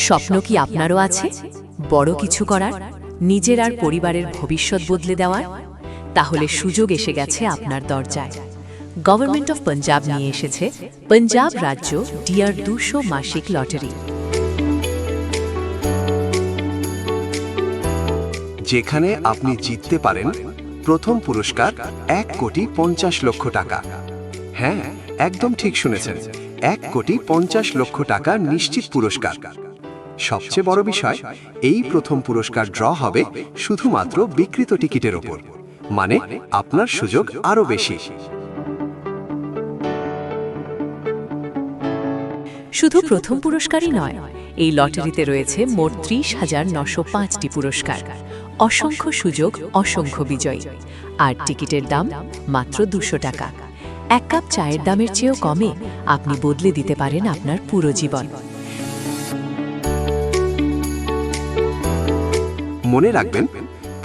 স্বপ্ন কি আপনারও আছে বড় কিছু করার, নিজের আর পরিবারের ভবিষ্যৎ বদলে দেওয়ার? তাহলে সুযোগ এসে গেছে আপনার দরজায়। গভর্নমেন্ট অফ পাঞ্জাব নিয়ে এসেছে পাঞ্জাব রাজ্য ডিআর 200 মাসিক লটারি। যেখানে আপনি জিততে পারেন প্রথম পুরস্কার 1,50,00,000 টাকা। হ্যাঁ, একদম ঠিক শুনেছেন, 1,50,00,000 টাকা নিশ্চিত পুরস্কার। সবচেয়ে বড় বিষয়, এই প্রথম পুরস্কার ড্র হবে শুধুমাত্র বিক্রিত টিকিটের ওপর, মানে আপনার সুযোগ আরও বেশি। শুধু প্রথম পুরস্কারই নয়, এই লটারিতে রয়েছে মোট 30,905টি পুরস্কার, অসংখ্য সুযোগ, অসংখ্য বিজয়ী। আর টিকিটের দাম মাত্র 200 টাকা। এক কাপ চায়ের দামের চেয়েও কমে আপনি বদলে দিতে পারেন আপনার পুরো জীবন। মনে রাখবেন,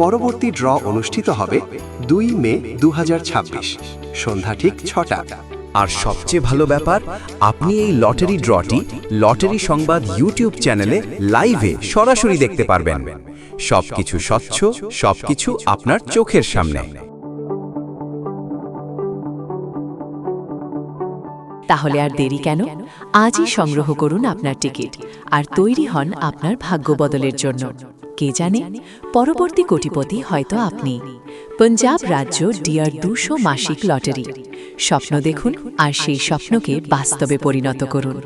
পরবর্তী ড্র অনুষ্ঠিত হবে 2 মে 2026 সন্ধ্যা ঠিক 6টা। আর সবচেয়ে ভালো ব্যাপার, আপনি এই লটারি ড্রটি লটারি সংবাদ ইউটিউব চ্যানেলে লাইভে সরাসরি দেখতে পারবেন। সবকিছু স্বচ্ছ, সবকিছু আপনার চোখের সামনে। তাহলে আর দেরি কেন? আজই সংগ্রহ করুন আপনার টিকিট আর তৈরি হন আপনার ভাগ্য বদলের জন্য। কে জানে, পরবর্তী কোটিপতি হয়তো আপনি। পাঞ্জাব রাজ্য ডিআর 200 মাসিক লটারি। স্বপ্ন দেখুন আর সেই স্বপ্নকে বাস্তবে পরিণত করুন।